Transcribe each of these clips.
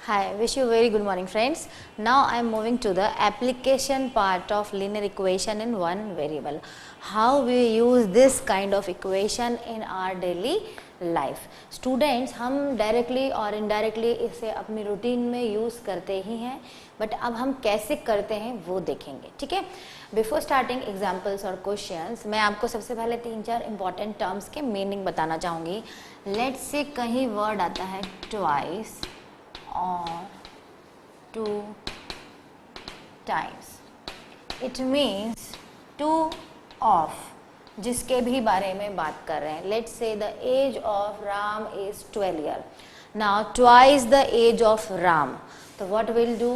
Hi, wish you very good morning friends. Now I am moving to the application part of linear equation in one variable. How we use this kind of equation in our daily life. Students, हम directly और indirectly इसे अपनी routine में use करते ही हैं, but अब हम कैसे करते हैं वो देखेंगे, ठीक है? Before starting examples और questions, मैं आपको सबसे पहले 3-4 important terms के meaning बताना चाहूँगी. Let's say कहीं word आता है twice or 2 times. It means two of जिसके भी बारे में बात कर रहे हैं. Let's say the age of Ram is 12 years. Now twice the age of Ram. तो what will do?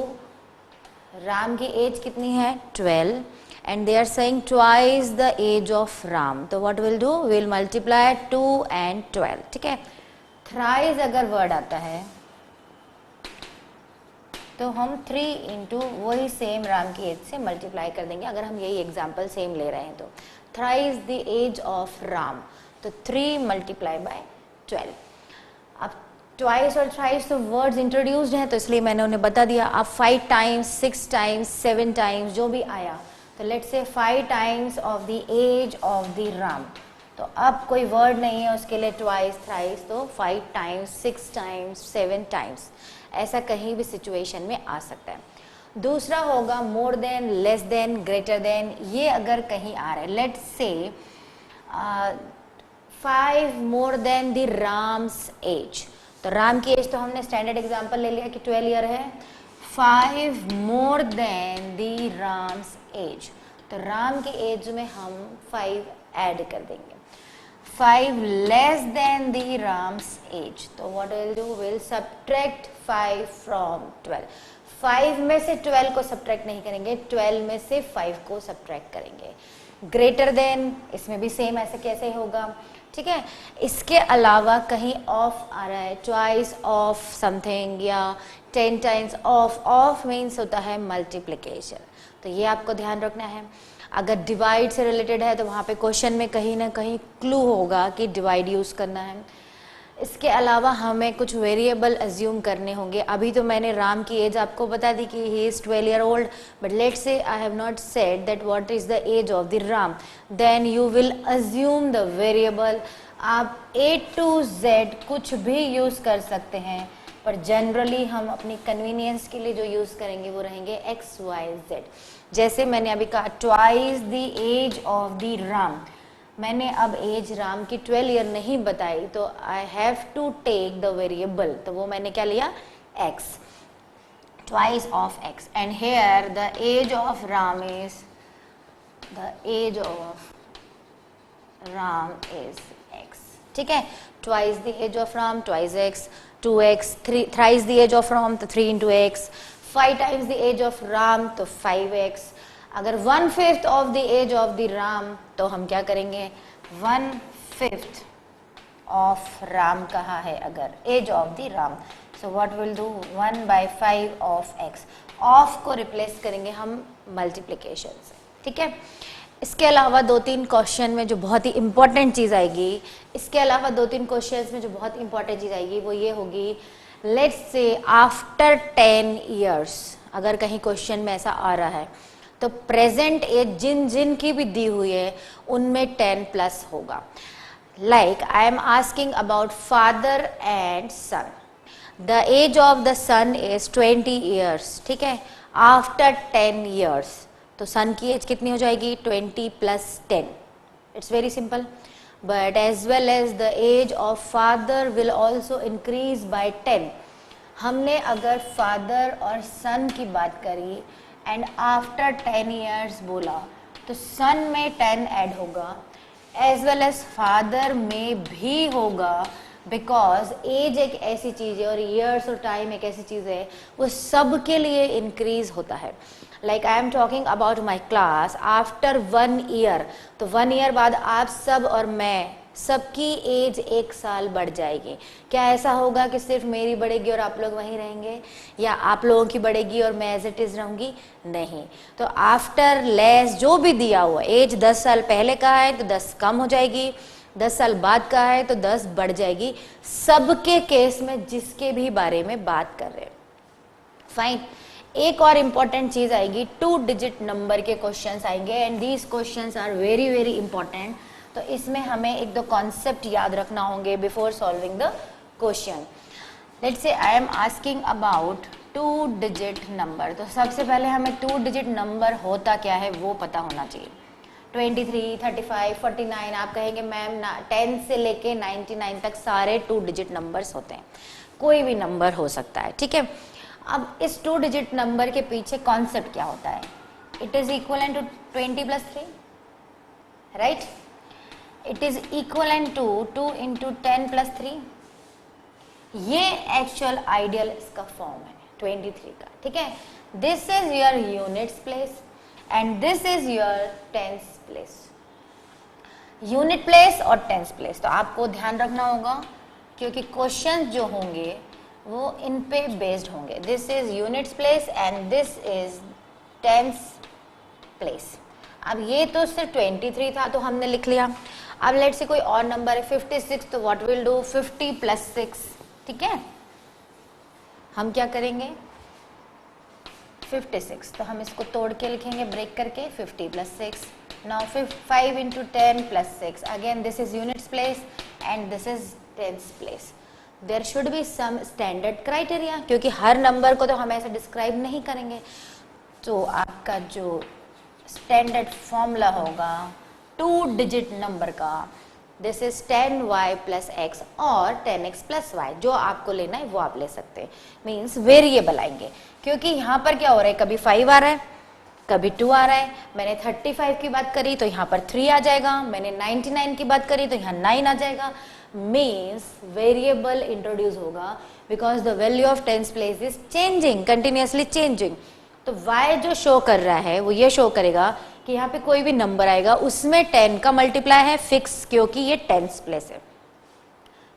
Ram की age कितनी है? 12. And they are saying twice the age of Ram. तो what will do? We'll multiply 2 and 12. ठीक है? Thrice अगर word आता है तो हम 3 इंटू वही सेम राम की एज से मल्टीप्लाई कर देंगे. अगर हम यही एग्जाम्पल सेम ले रहे हैं तो thrice the age of Ram, तो 3 मल्टीप्लाई बाय 12. अब ट्वाइस और थ्राइस तो वर्ड्स इंट्रोड्यूस्ड हैं तो इसलिए मैंने उन्हें बता दिया. अब 5 टाइम्स, 6 टाइम्स, 7 टाइम्स जो भी आया, तो let's say 5 times of the age of the Ram. तो अब कोई वर्ड नहीं है उसके लिए ट्वाइस थ्राइस, तो 5 टाइम्स, 6 टाइम्स, 7 टाइम्स, ऐसा कहीं भी सिचुएशन में आ सकता है. दूसरा होगा more than, less than, greater than. ये अगर कहीं आ रहा है, let's say 5 more than the Ram's age. तो राम की एज तो हमने स्टैंडर्ड एग्जांपल ले लिया कि 12 ईयर है. 5 more than the Ram's age, तो राम की एज में हम 5 ऐड कर देंगे. 5 less than the Ram's age, तो what we'll do, we'll subtract 5 from 12. 5 में से 12 को subtract नहीं करेंगे, 12 में से 5 को subtract करेंगे. Greater than, इसमें भी सेम ऐसे कैसे होगा, ठीक है? इसके अलावा कहीं ऑफ आ रहा है, twice of something या 10 times of means होता है multiplication. तो ये आपको ध्यान रखना है. अगर डिवाइड से रिलेटेड है तो वहाँ पे क्वेश्चन में कहीं ना कहीं क्लू होगा कि डिवाइड यूज़ करना है. इसके अलावा हमें कुछ वेरिएबल अज्यूम करने होंगे. अभी तो मैंने राम की एज आपको बता दी कि he is 12 year old, but let's say I have not said that what is the age of the Ram. Then you will assume the variable. आप A to Z कुछ भी यूज़ कर सकते हैं, पर जनरली हम अपनी कन्वीनियंस के लिए जो यूज़ करेंगे वो रहेंगे एक्स वाई जेड. जैसे मैंने अभी कहा twice the age of the Ram, मैंने अब एज राम की 12 ईयर नहीं बताई, तो I have to take the variable. तो वो मैंने क्या लिया? X, twice of x. And here the age of Ram is, the age of Ram is x. ठीक है? Twice the age of Ram, twice x, 2x, thrice the age of Ram, तो 3 into x. 5 times the age of Ram, तो 5x. अगर 1/5 of the age of the Ram, तो हम क्या करेंगे? 1/5 of Ram कहा है अगर age of the Ram, so what will do? 1/5 of x. Of को रिप्लेस करेंगे हम मल्टीप्लीकेशन से, ठीक है? इसके अलावा 2-3 क्वेश्चन में जो बहुत ही इंपॉर्टेंट चीज़ आएगी, इसके अलावा 2-3 क्वेश्चंस में जो बहुत इंपॉर्टेंट चीज़ आएगी वो ये होगी, लेट्स से आफ्टर 10 इयर्स अगर कहीं क्वेश्चन में ऐसा आ रहा है तो प्रेजेंट एज जिन जिन की भी दी हुई है उनमें 10+ होगा. Like I am asking about father and son. The age of the son is 20 years, ठीक है? आफ्टर 10 ईयर्स तो सन की एज कितनी हो जाएगी? 20 + 10. It's very simple. But as well as the age of father will also increase by 10. हमने अगर father और सन की बात करी एंड आफ्टर 10 ईयर्स बोला तो सन में 10 ऐड होगा, एज वेल एज फादर में भी होगा, बिकॉज एज एक ऐसी चीज़ है और ईयर्स और टाइम एक ऐसी चीज़ है वो सब के लिए इंक्रीज होता है. Like I am talking about my class after 1 year, तो 1 ईयर बाद आप सब और मैं सबकी एज 1 साल बढ़ जाएगी. क्या ऐसा होगा कि सिर्फ मेरी बढ़ेगी और आप लोग वहीं रहेंगे, या आप लोगों की बढ़ेगी और मैं एज इट इज़ रहूँगी? नहीं. तो आफ्टर लेस जो भी दिया हुआ एज 10 साल पहले का है तो 10 कम हो जाएगी, 10 साल बाद का है तो 10 बढ़ जाएगी. सबके केस में जिसके भी बारे में बात कर रहे हैं, फाइन। एक और इम्पॉर्टेंट चीज आएगी, 2 डिजिट नंबर के क्वेश्चंस आएंगे and these questions are very very important. तो इसमें हमें एक दो कॉन्सेप्ट याद रखना होंगे before solving the question. Let's say I am asking about 2 digit number. तो सबसे पहले हमें 2 डिजिट नंबर होता क्या है वो पता होना चाहिए। 23, 35, 49, आप कहेंगे मैम 10 से लेके 99 तक सारे 2 डिजिट नंबर्स होते हैं, कोई भी नंबर हो सकता है, ठीक है। अब इस 2 डिजिट नंबर के पीछे कॉन्सेप्ट क्या होता है? It is equal to 20 plus 3, right? It is equal to 2 into 10 plus 3। ये एक्चुअल आइडियल इसका फॉर्म है 23 का, ठीक है। This is your units place and this is your tens place. Unit place और टेंस प्लेस तो आपको ध्यान रखना होगा क्योंकि क्वेश्चंस जो होंगे वो इन पे बेस्ड होंगे। This is units place and this is tens place. अब ये तो सिर्फ 23 था तो हमने लिख लिया। अब लेट्स से कोई और नंबर है 56, तो व्हाट विल डू 50 प्लस 6, ठीक है। हम क्या करेंगे 56, तो हम इसको तोड़ के लिखेंगे ब्रेक करके 50 plus 6। Now 5 into 10 plus 6, again this is units place and this is tens place. There should be some standard criteria क्योंकि हर नंबर को तो हम ऐसे डिस्क्राइब नहीं करेंगे। तो आपका जो स्टैंडर्ड फॉर्मूला होगा 2 डिजिट नंबर का, this is 10y plus x और 10x प्लस वाई, जो आपको लेना है वो आप ले सकते हैं। मीन्स वेरिएबल आएंगे क्योंकि यहाँ पर क्या हो रहा है, कभी 5 आ रहा है कभी 2 आ रहा है। मैंने 35 की बात करी तो यहाँ पर 3 आ जाएगा, मैंने 99 की बात करी तो यहाँ 9 आ जाएगा। मीन्स वेरिएबल इंट्रोड्यूस होगा because the value of tens place is changing, continuously changing. तो y जो शो कर रहा है वो ये शो करेगा कि यहाँ पे कोई भी नंबर आएगा उसमें 10 का मल्टीप्लाई है फिक्स, क्योंकि ये टेंस प्लेस है।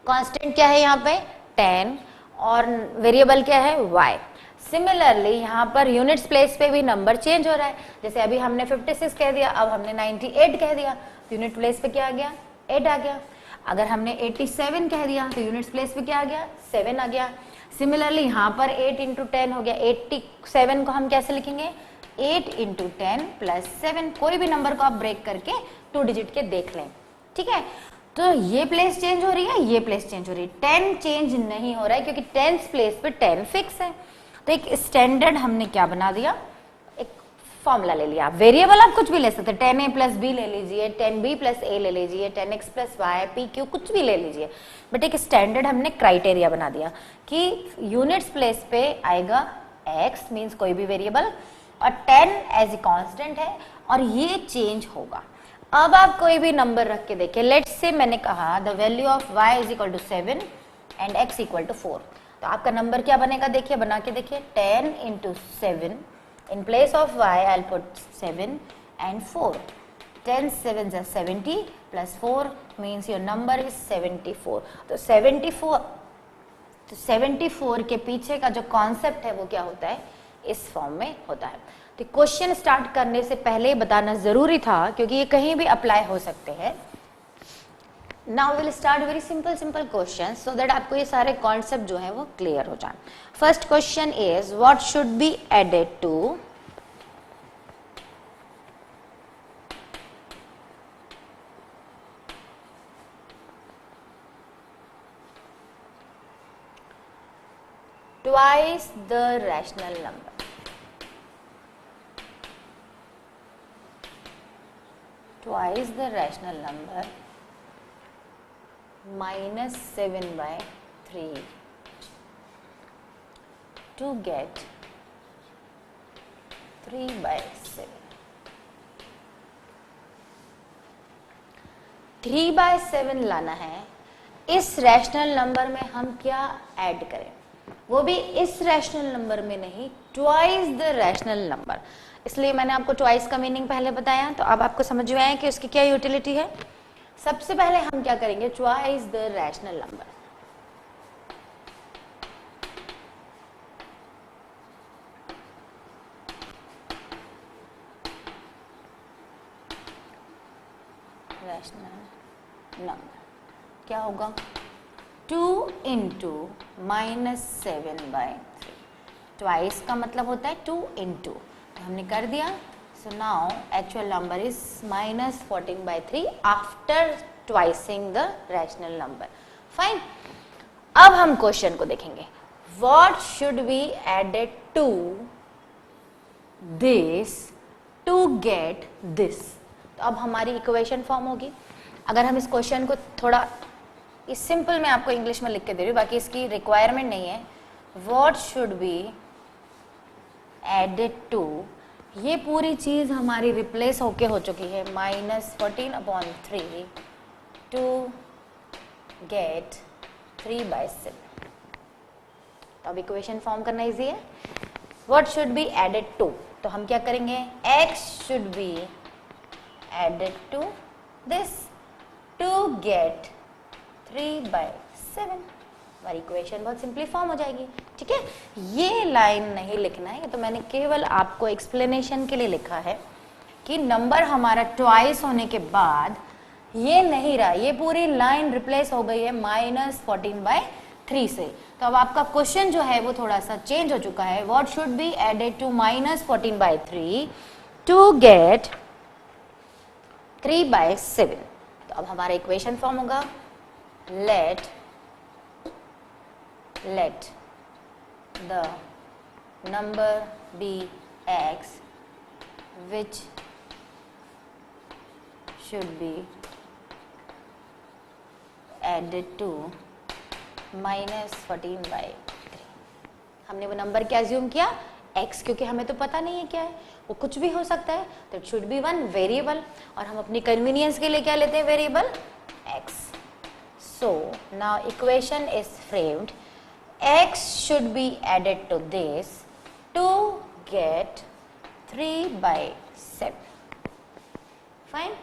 कांस्टेंट क्या है यहाँ पे 10 और वेरिएबल क्या है y। सिमिलरली यहाँ पर यूनिट्स प्लेस पे भी नंबर चेंज हो रहा है। जैसे अभी हमने 56 कह दिया, अब हमने 98 कह दिया, यूनिट प्लेस पे क्या आ गया 8 आ गया। अगर हमने 87 कह दिया तो यूनिट्स प्लेस पे क्या आ गया 7 आ गया। सिमिलरली यहाँ पर 8 इंटू 10 हो गया 87 को हम कैसे लिखेंगे 8 इंटू 10 प्लस 7। कोई भी नंबर को आप ब्रेक करके 2 डिजिट के देख लें, ठीक है। तो ये प्लेस चेंज हो रही है, ये प्लेस चेंज हो रही है, 10 चेंज नहीं हो रहा है क्योंकि 10 प्लेस पे 10 फिक्स है। तो एक स्टैंडर्ड हमने क्या बना दिया, एक फॉर्मूला ले लिया। वेरिएबल आप कुछ भी ले सकते हैं, 10a प्लस बी ले लीजिए, 10b प्लस ए ले लीजिए, 10x plus Y P Q कुछ भी ले लीजिए, बट एक स्टैंडर्ड हमने क्राइटेरिया बना दिया कि यूनिट्स प्लेस पे आएगा x मीन्स कोई भी वेरिएबल और 10 एज ए कांस्टेंट है और ये चेंज होगा। अब आप कोई भी नंबर रख के देखिए, लेट्स से मैंने कहा the value of y is equal to 7 and x equal to 4, तो आपका नंबर क्या बनेगा देखिए, बना के देखिए 10 into 7 in place of y I'll put 7 and 4, 10 7s are 70 plus 4 means your number is 74। तो 74 के पीछे का जो कॉन्सेप्ट है वो क्या होता है, इस फॉर्म में होता है। तो क्वेश्चन स्टार्ट करने से पहले बताना जरूरी था क्योंकि ये कहीं भी अप्लाई हो सकते हैं। Now will start very simple question so that आपको ये सारे कॉन्सेप्ट जो है वो क्लियर हो जाए। First question is what should be added to twice the rational number। Twice the rational number minus 7 by 3 to get 3 by 7। 3 by 7 लाना है। इस रैशनल नंबर में हम क्या ऐड करें, वो भी इस रैशनल नंबर में नहीं, ट्वाइस द रैशनल नंबर। इसलिए मैंने आपको ट्वाइस का मीनिंग पहले बताया, तो अब आपको समझ में आया कि उसकी क्या यूटिलिटी है। सबसे पहले हम क्या करेंगे, twice the rational number. Rational number क्या होगा 2 इंटू माइनस 7 बाय 3। ट्वाइस का मतलब होता है 2 into, तो हमने कर दिया. So now actual number is -14/3 after twicing the rational number. Fine. अब हम क्वेश्चन को देखेंगे. What should be added to this to get this. तो अब हमारी इक्वेशन फॉर्म होगी. अगर हम इस क्वेश्चन को थोड़ा इस सिंपल में आपको इंग्लिश में लिख के दे रही हूँ, बाकी इसकी रिक्वायरमेंट नहीं है. What should be added to, ये पूरी चीज हमारी रिप्लेस होके हो चुकी है. -14/3 टू गेट 3/7. तो अब इक्वेशन फॉर्म करना इजी है. What should be added to, तो हम क्या करेंगे, x should be added to this to get 3/7. हमारी इक्वेशन बहुत सिंपली फॉर्म हो जाएगी. ठीक है, ये लाइन नहीं लिखना है, तो मैंने केवल आपको एक्सप्लेनेशन के लिए लिखा है कि नंबर हमारा ट्वाइस होने के बाद ये नहीं रहा, ये पूरी लाइन रिप्लेस हो गई है -14/3 से. तो अब आपका क्वेश्चन जो है वो थोड़ा सा चेंज हो चुका है. What should be added to -14/3 to get 3/7. तो अब हमारा इक्वेशन फॉर्म होगा. let the number be x which should be added to -14/3. हमने वो नंबर क्या अज्यूम किया, x, क्योंकि हमें तो पता नहीं है क्या है, वो कुछ भी हो सकता है. तो it should B one variable, और हम अपनी कन्वीनियंस के लिए क्या लेते हैं, variable x. So now equation is framed. X should be added to this to get 3/7. Fine.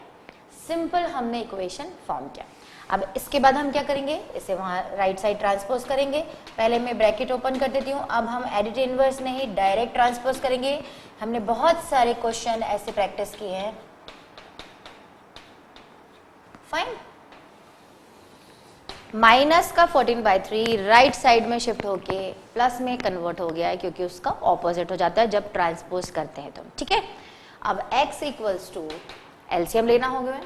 Simple हमने इक्वेशन फॉर्म किया. अब इसके बाद हम क्या करेंगे, इसे वहाँ राइट साइड ट्रांसपोज करेंगे. पहले मैं ब्रैकेट ओपन कर देती हूँ. अब हम एडिट इनवर्स नहीं डायरेक्ट ट्रांसपोज करेंगे. हमने बहुत सारे क्वेश्चन ऐसे प्रैक्टिस किए हैं. फाइन. माइनस का 14/3 राइट साइड में शिफ्ट होके प्लस में कन्वर्ट हो गया है, क्योंकि उसका ऑपोजिट हो जाता है जब ट्रांसपोज करते हैं तो. ठीक है, अब x इक्वल्स टू एलसीएम लेना होगा.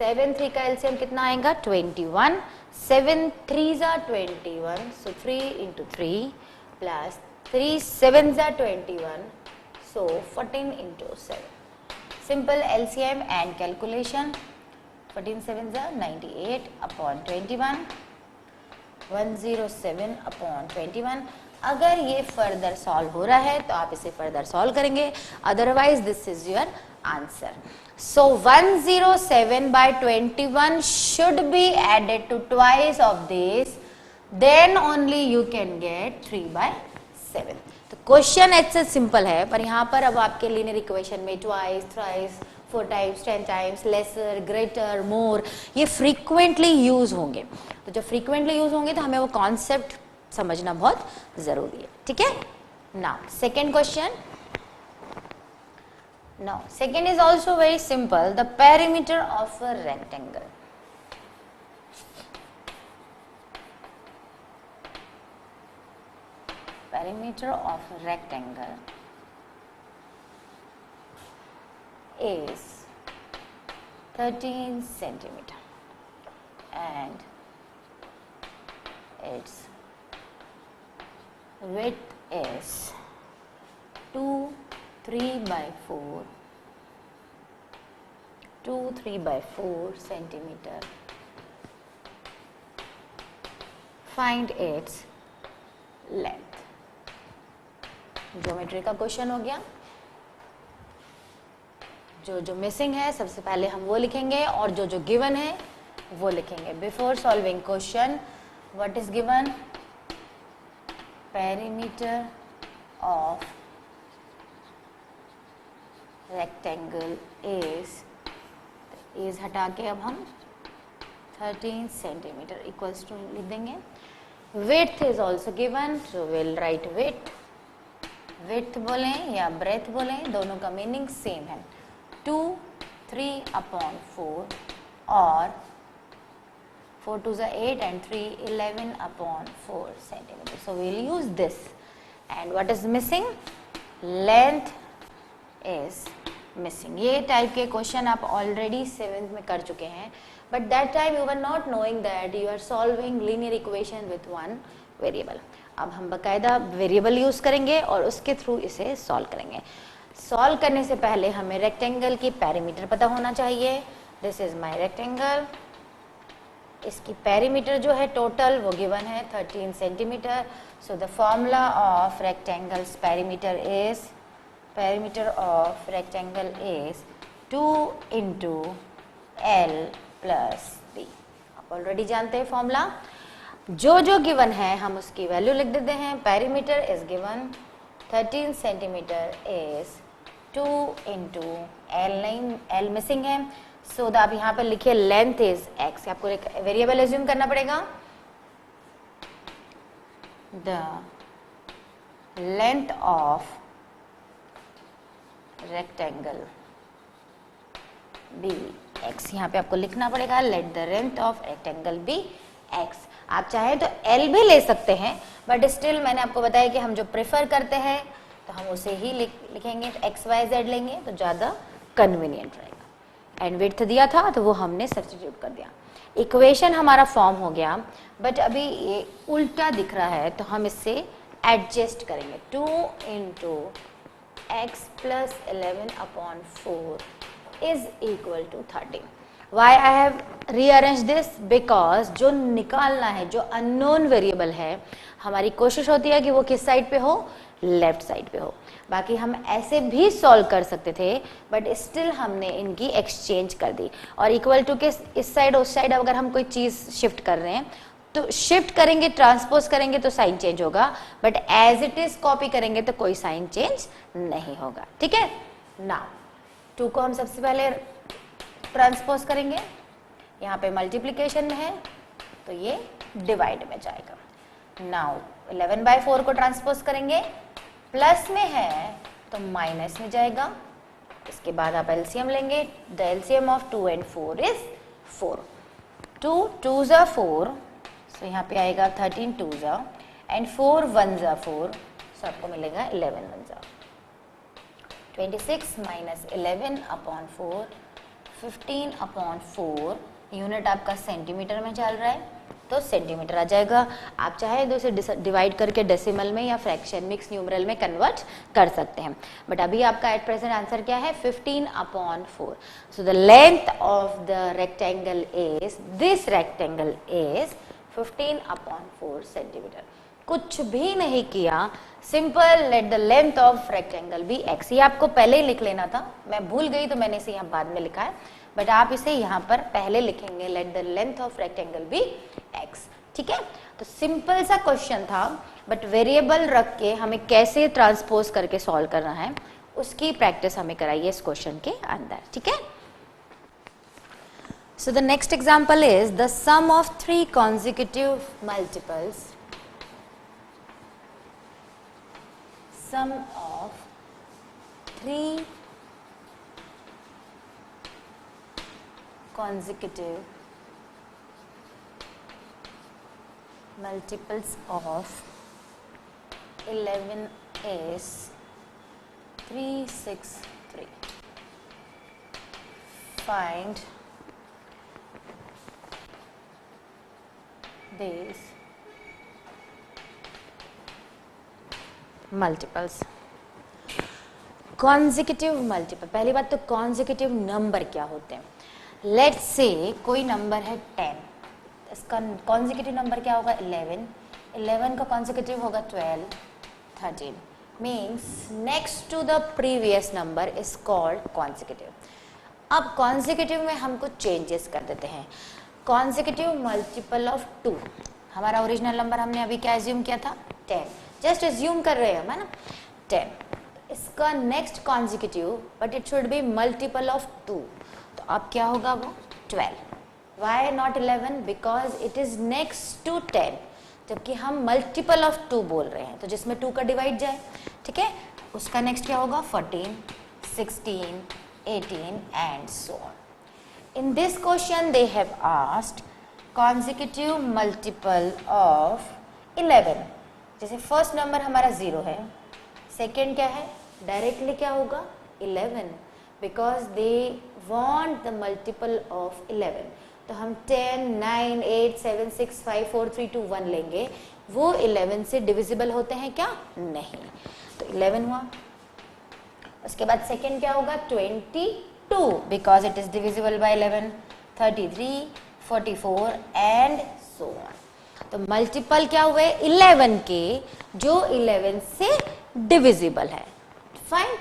7 3 का एलसीएम कितना आएगा, 21. 7 3 21, सो 3 into 3 plus 3 7 21, so 14 into 7. Simple LCM and calculation. 14 7 98 upon 21, 107 upon 21. अगर ये फर्दर सॉल्व हो रहा है तो आप इसे फर्दर सॉल्व करेंगे, otherwise this is your answer. So 107/21 should be added to twice of this, then only you can get 3/7. तो क्वेश्चन ऐसे सिंपल है, पर यहाँ पर अब आपके लीनियर इक्वेशन में twice, thrice, 4 times, 10 times, lesser, greater, more, ये frequently यूज होंगे. तो जब frequently यूज होंगे तो हमें वो कॉन्सेप्ट समझना बहुत जरूरी है. ठीक है. Now second question. Now second is also very simple. The perimeter of a rectangle. Perimeter of a rectangle is 13 centimeter and its width is 3/4 centimeter. Find its length. Geometry का क्वेश्चन हो गया. जो मिसिंग है सबसे पहले हम वो लिखेंगे, और जो गिवन है वो लिखेंगे. Before solving question, what is given, perimeter of rectangle is हटा के अब हम 13 सेंटीमीटर इक्वल्स टू लिख देंगे. Width is also given, so will write width. Width बोलें या ब्रेथ बोलें, दोनों का मीनिंग सेम है. 2 3/4 और 4 2 8 and 3 11/4 centimeter. So we'll use this. And what is missing, length is missing. ये टाइप के क्वेश्चन आप ऑलरेडी 7th में कर चुके हैं, but that time you were not knowing that you are solving linear equation with one variable. अब हम बकायदा वेरिएबल यूज करेंगे और उसके थ्रू इसे सॉल्व करेंगे। सॉल्व करने से पहले हमें रेक्टेंगल की पेरीमीटर पता होना चाहिए। दिस इज माय रेक्टेंगल, इसकी पेरीमीटर जो है टोटल वो गिवन है 13 centimetre. So the formula of rectangles perimeter of rectangle is 2 into L plus B। आप ऑलरेडी जानते हैं फॉर्मूला। जो गिवन है हम उसकी वैल्यू लिख देते हैं। Perimeter is given 13 centimetre is 2 into L missing है, सो आप यहाँ पर लिखिए लेंथ इज x। आपको एक वेरिएबल एज्यूम करना पड़ेगा। The length of rectangle be x, यहाँ पे आपको लिखना पड़ेगा let the length of rectangle be x. आप चाहे तो एल भी ले सकते हैं, बट स्टिल मैंने आपको बताया कि हम जो प्रेफर करते हैं तो हम उसे ही लिखेंगे, तो एक्स वाई जेड लेंगे तो ज़्यादा कन्वीनियंट रहेगा। एंड विड्थ दिया था तो वो हमने सब्स्टिट्यूट कर दिया। इक्वेशन हमारा फॉर्म हो गया, बट अभी ये उल्टा दिख रहा है तो हम इससे एडजस्ट करेंगे। 2 into x plus 11 upon 4 is equal to 13। Why I have rearranged this? Because जो निकालना है, जो अननोन वेरिएबल है, हमारी कोशिश होती है कि वो किस साइड पे हो, लेफ्ट साइड पे हो। बाकी हम ऐसे भी सॉल्व कर सकते थे, बट स्टिल हमने इनकी एक्सचेंज कर दी। और इक्वल टू के इस साइड उस साइड अगर हम कोई चीज शिफ्ट कर रहे हैं तो शिफ्ट करेंगे, ट्रांसपोज करेंगे तो साइन चेंज होगा, but as it is copy करेंगे तो कोई साइन चेंज नहीं होगा। ठीक है, नाउ 2 को हम सबसे पहले ट्रांसपोज करेंगे, यहाँ पे मल्टीप्लीकेशन में है तो ये डिवाइड में जाएगा। नाउ 11/4 को ट्रांसपोज करेंगे, प्लस में है तो माइनस में जाएगा। इसके बाद आप एलसीएम लेंगे, the LCM of 2 and 4 is 4। 2 2s are 4, सो यहाँ पे आएगा 13 2s are and 4 1s are 4, सो आपको मिलेगा 11 1s are 26 minus 11 upon 4, 15 upon 4। Unit आपका सेंटीमीटर में चल रहा है तो सेंटीमीटर आ जाएगा। आप चाहे तो इसे डिवाइड करके डेसिमल में या फ्रैक्शन मिक्स न्यूमरल में कन्वर्ट कर सकते हैं, बट अभी आपका एट प्रेजेंट आंसर क्या है, 15/4। So the length of the rectangle is, this rectangle is 15/4 centimetre. कुछ भी नहीं किया, simple let the length of rectangle be x. ये आपको पहले ही लिख लेना था, मैं भूल गई तो मैंने इसे यहाँ बाद में लिखा है, बट आप इसे यहाँ पर पहले लिखेंगे let the length of rectangle be x. ठीक है, तो सिंपल सा क्वेश्चन था, बट वेरिएबल रख के हमें कैसे ट्रांसपोज करके सॉल्व करना है उसकी प्रैक्टिस हमें कराइए इस क्वेश्चन के अंदर। ठीक है, so the next example is the sum of 3 consecutive multiples, sum of 3 consecutive multiples of 11 is 363। Find these multiples। consecutive multiple, पहली बात तो consecutive नंबर क्या होते हैं। लेट्स से कोई नंबर है 10, इसका consecutive नंबर क्या होगा 11, 11 का consecutive होगा 12, 13, means next to the previous number is called consecutive। अब consecutive में हम कुछ चेंजेस कर देते हैं। consecutive मल्टीपल ऑफ 2, हमारा ओरिजिनल नंबर हमने अभी क्या एज्यूम किया था 10, जस्ट एज्यूम कर रहे हैं हम, है ना 10। इसका next consecutive, but it should be multiple of 2, तो अब क्या होगा वो 12। Why not 11? Because it is next to 10, जबकि हम मल्टीपल ऑफ 2 बोल रहे हैं, तो जिसमें 2 का डिवाइड जाए, ठीक है, उसका नेक्स्ट क्या होगा 14, 16, 18 and so on. In this question they have asked consecutive multiple of 11, जैसे फर्स्ट नंबर हमारा 0 है, सेकेंड क्या है, डायरेक्टली क्या होगा 11, because they want the multiple of 11। तो हम 10, 9, 8, 7, 6, 5, 4, 3, 2, 1 लेंगे, वो 11 से डिविजिबल होते हैं क्या, नहीं। तो 11 हुआ। उसके बाद सेकेंड क्या होगा 22, because it is divisible by 11, 33, 44 and so on. तो मल्टीपल क्या हुए 11 के, जो 11 से डिविजिबल है। फाइन।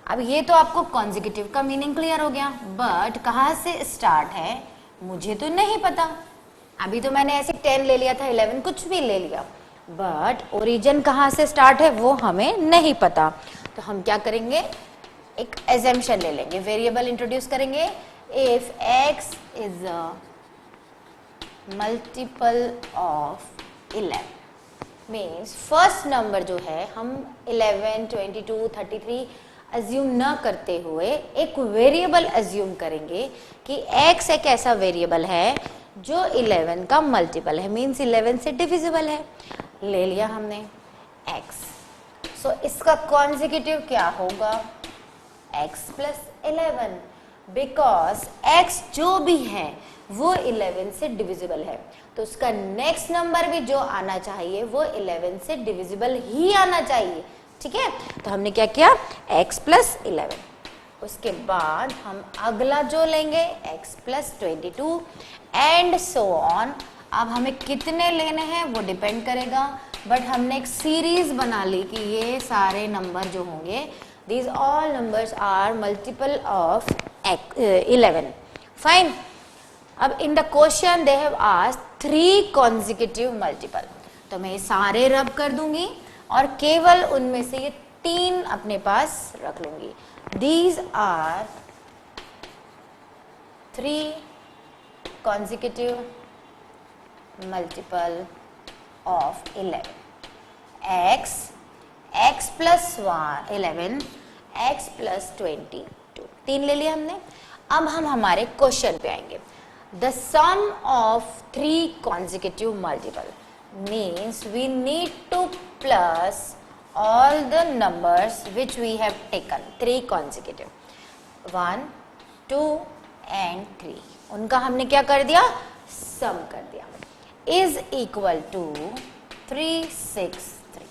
अब ये तो आपको कॉन्जिक्यूटिव का मीनिंग क्लियर हो गया, बट कहाँ से स्टार्ट है मुझे तो नहीं पता। अभी तो मैंने ऐसे 10 ले लिया था, 11 कुछ भी ले लिया, बट ओरिजिन कहाँ से स्टार्ट है वो हमें नहीं पता। तो हम क्या करेंगे, एक एजम्पशन ले लेंगे, वेरिएबल इंट्रोड्यूस करेंगे। If x is a multiple of 11 means first number जो है हम 11, 22, 33 अज्यूम न करते हुए एक वेरिएबल अज्यूम करेंगे कि x एक ऐसा वेरिएबल है जो 11 का मल्टीपल है, मीन्स 11 से डिविजिबल है। ले लिया हमने x, सो इसका कॉन्जिक्यूटिव क्या होगा x प्लस 11, बिकॉज x जो भी है वो 11 से डिविजिबल है, तो उसका नेक्स्ट नंबर भी जो आना चाहिए वो 11 से डिविजिबल ही आना चाहिए। ठीक है, तो हमने क्या किया x प्लस 11। उसके बाद हम अगला जो लेंगे x plus 22 and so on. अब हमें कितने लेने हैं वो डिपेंड करेगा, बट हमने एक सीरीज बना ली कि ये सारे नंबर जो होंगे these all numbers are multiple of 11। Fine. अब in the question they have asked 3 consecutive multiple, तो मैं ये सारे रब कर दूंगी और केवल उनमें से ये 3 अपने पास रख लूंगी। These are 3 consecutive multiple of 11, x plus 11, x plus 22, 3 ले लिया हमने। अब हम हमारे क्वेश्चन पे आएंगे। The sum of 3 consecutive multiple means we need to plus all the numbers which we have taken, 3 consecutive, 1, 2 and 3, उनका हमने क्या कर दिया, सम कर दिया, is equal to 363.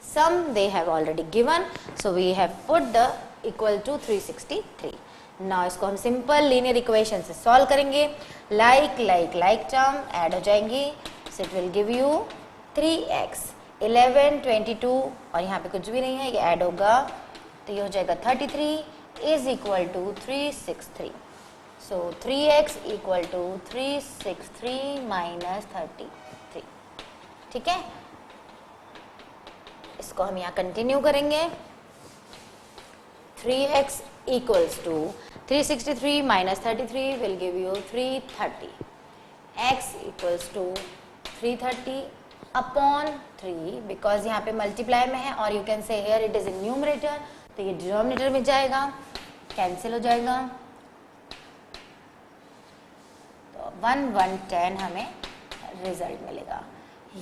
Sum they have already given, so we have put the equal to 363. Now इसको हम simple linear equation से सॉल्व करेंगे। लाइक टर्म ऐड हो जाएंगी, so it will give you 3x, 11, 22 और यहाँ पे कुछ भी नहीं है, ये ऐड होगा तो ये हो जाएगा 33 is equal to 363. So 3x equal to 363 minus 33. ठीक है, इसको हम यहाँ कंटिन्यू करेंगे। 3x equals to 363 minus 33 will give you 330. x equals to 330 upon 3 because यहाँ पे मल्टीप्लाई में है और you can say here it is in numerator, तो ये डिनोमिनेटर में जाएगा, कैंसिल हो जाएगा, तो 110 हमें रिजल्ट मिलेगा।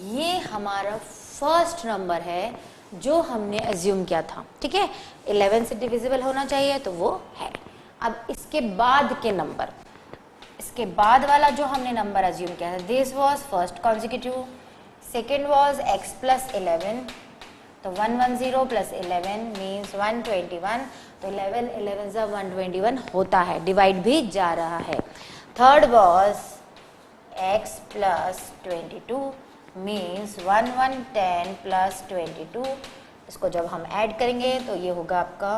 ये हमारा फर्स्ट नंबर है जो हमने एज्यूम किया था। ठीक है, 11 से डिविजिबल होना चाहिए तो वो है। अब इसके बाद के नंबर, इसके बाद वाला जो हमने नंबर एज्यूम किया था, this was first consecutive, second was x plus 11, तो 110 प्लस 11 मीन्स 121, तो 11 11 से 121 होता है, डिवाइड भी जा रहा है। Third was x plus 22 means 1110 plus 22, इसको जब हम ऐड करेंगे तो ये होगा आपका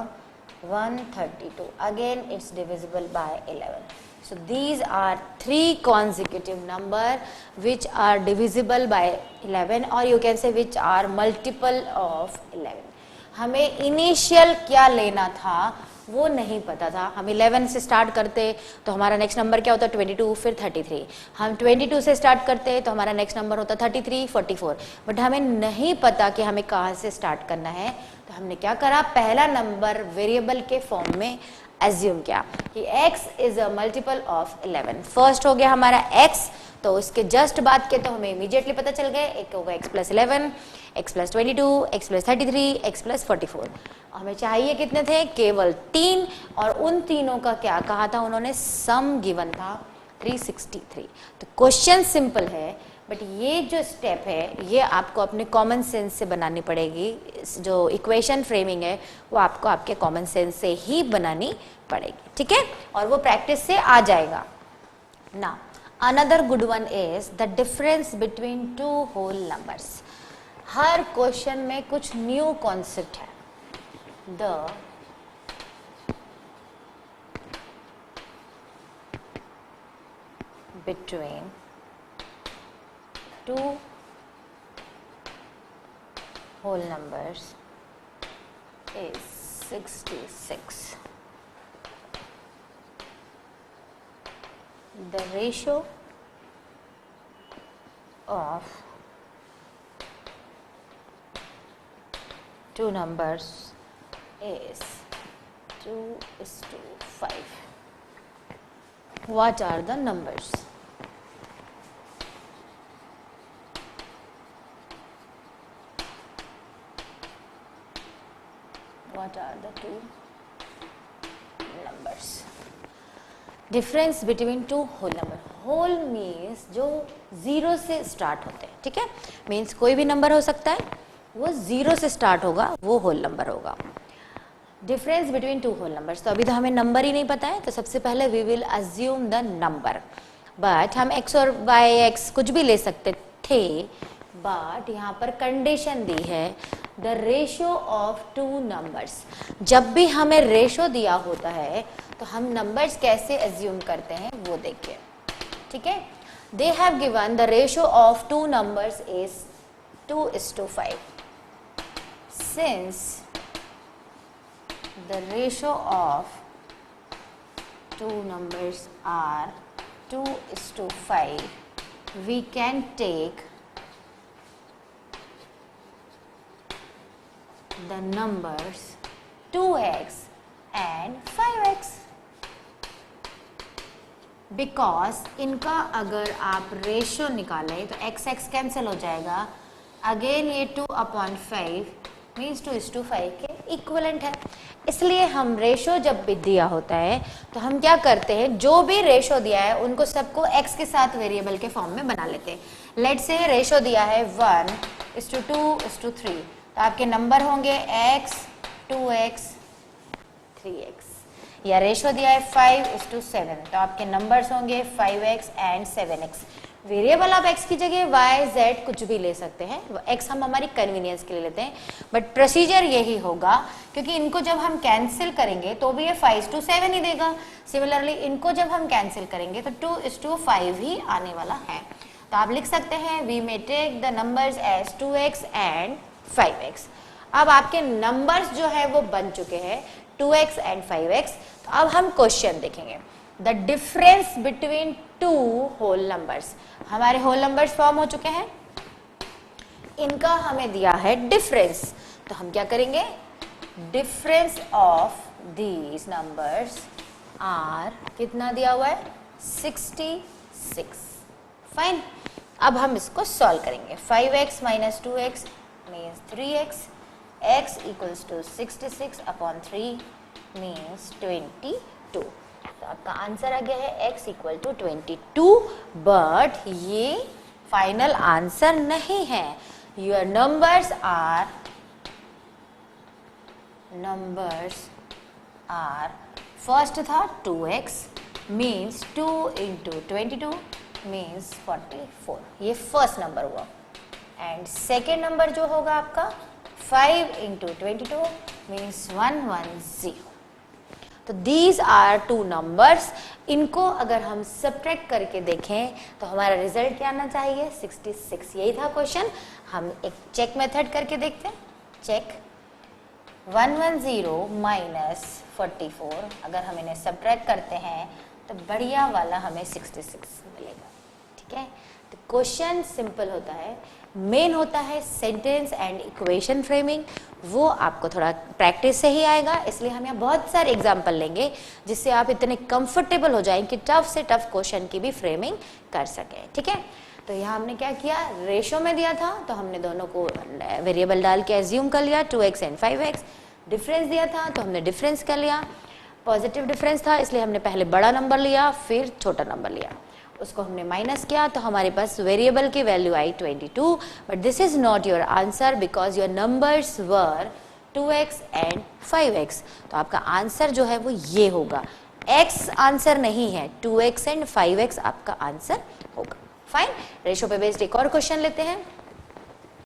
132, again it's divisible by 11. So these are 3 consecutive number which are divisible by 11 or you can say which are multiple of 11. हमें इनिशियल क्या लेना था वो नहीं पता था। हम 11 से स्टार्ट करते तो हमारा नेक्स्ट नंबर क्या होता 22, फिर 33। हम 22 से स्टार्ट करते तो हमारा नेक्स्ट नंबर होता 33, 44। बट हमें नहीं पता कि हमें कहाँ से स्टार्ट करना है, तो हमने क्या करा, पहला नंबर वेरिएबल के फॉर्म में एज्यूम किया कि x is a multiple of 11। First हो गया हमारा x, तो उसके जस्ट बाद के तो हमें इमीडिएटली पता चल गए, एक होगा x plus 11, x plus 22, x plus 33, x plus 44। हमें चाहिए कितने थे? केवल 3, और उन तीनों का क्या कहा था उन्होंने? सम गिवन था 363। तो क्वेश्चन सिंपल है, बट ये जो स्टेप है ये आपको अपने कॉमन सेंस से बनानी पड़ेगी। जो इक्वेशन फ्रेमिंग है वो आपको आपके कॉमन सेंस से ही बनानी पड़ेगी, ठीक है, और वो प्रैक्टिस से आ जाएगा ना। Another good one is the difference between two whole numbers. हर क्वेश्चन में कुछ न्यू कॉन्सेप्ट है। The between two whole numbers is 66. The ratio of two numbers is 2:5. What are the numbers? What are the two numbers? Difference between two whole number. Whole means जो zero से start होते हैं, ठीक है, means कोई भी number हो सकता है, वो जीरो से स्टार्ट होगा, वो होल नंबर होगा। Difference between two whole numbers, तो अभी तो हमें नंबर ही नहीं पता है, तो सबसे पहले we will assume the number, but हम x और y x कुछ भी ले सकते थे, बट यहाँ पर कंडीशन दी है the ratio of two numbers. जब भी हमें रेशियो दिया होता है तो हम नंबर्स कैसे एज्यूम करते हैं वो देखिए, ठीक है। They have given the ratio of two numbers is 2:5। Since the ratio of two numbers are 2:5, we can take the numbers 2x and 5x, because इनका अगर आप रेशियो निकालें तो x x कैंसिल हो जाएगा, अगेन ये 2/5 मीन्स 2:5 के equivalent है। इसलिए हम रेशियो जब भी दिया होता है तो हम क्या करते हैं, जो भी रेशियो दिया है उनको सबको x के साथ वेरिएबल के फॉर्म में बना लेते हैं। लेट्स से रेशियो दिया है 1:2:3, तो आपके नंबर होंगे x, 2x, 3x, या रेशियो दिया है 5:7, तो आपके नंबर्स होंगे 5x एंड 7x। वेरिएबल आप x की जगह y, z कुछ भी ले सकते हैं, x हम हमारी कन्वीनियंस के लिए लेते हैं, बट प्रोसीजर यही होगा, क्योंकि इनको जब हम कैंसिल करेंगे तो भी ये 5:7 ही देगा। सिमिलरली इनको जब हम कैंसिल करेंगे तो 2:5 ही आने वाला है। तो आप लिख सकते हैं we may take the numbers as 2x and 5x। अब आपके नंबर्स जो है वो बन चुके हैं 2x एंड 5x। तो अब हम क्वेश्चन देखेंगे, the difference between two whole numbers. हमारे होल नंबर्स फॉर्म हो चुके हैं, इनका हमें दिया है डिफरेंस, तो हम क्या करेंगे, difference of these numbers are, कितना दिया हुआ है, 66। फाइन, अब हम इसको सॉल्व करेंगे। 5x minus 2x means 3x, x equals to 66/3 means 22। तो आपका आंसर आ गया है x equal to 22, बट ये फाइनल आंसर नहीं है। योर नंबर्स आर फर्स्ट था 2x means 2 into 22 means 44, ये फर्स्ट नंबर हुआ, एंड सेकेंड नंबर जो होगा आपका 5 into 22 means 110। तो दीज आर टू नंबर्स, इनको अगर हम सब्ट्रैक्ट करके देखें तो हमारा रिजल्ट क्या आना चाहिए, 66। यही था क्वेश्चन। हम एक चेक मेथड करके देखते हैं। चेक 110 माइनस 44, अगर हम इन्हें सब्ट्रैक्ट करते हैं तो बढ़िया वाला हमें 66 मिलेगा, ठीक है। तो क्वेश्चन सिंपल होता है, मेन होता है सेंटेंस एंड इक्वेशन फ्रेमिंग, वो आपको थोड़ा प्रैक्टिस से ही आएगा। इसलिए हम यहाँ बहुत सारे एग्जाम्पल लेंगे जिससे आप इतने कंफर्टेबल हो जाएं कि टफ से टफ क्वेश्चन की भी फ्रेमिंग कर सकें, ठीक है। तो यहाँ हमने क्या किया, रेशो में दिया था तो हमने दोनों को वेरिएबल डाल के एज्यूम कर लिया 2x एंड 5x। डिफरेंस दिया था तो हमने डिफरेंस कर लिया, पॉजिटिव डिफरेंस था इसलिए हमने पहले बड़ा नंबर लिया फिर छोटा नंबर लिया, उसको हमने माइनस किया तो हमारे पास वेरिएबल की value I 22। But this is not your answer because your numbers were 2x and 5x। तो आपका आंसर जो है वो ये होगा, x आंसर नहीं है, 2x एंड 5x आपका आंसर होगा। फाइन। रेशो पे बेस्ड एक और क्वेश्चन लेते हैं।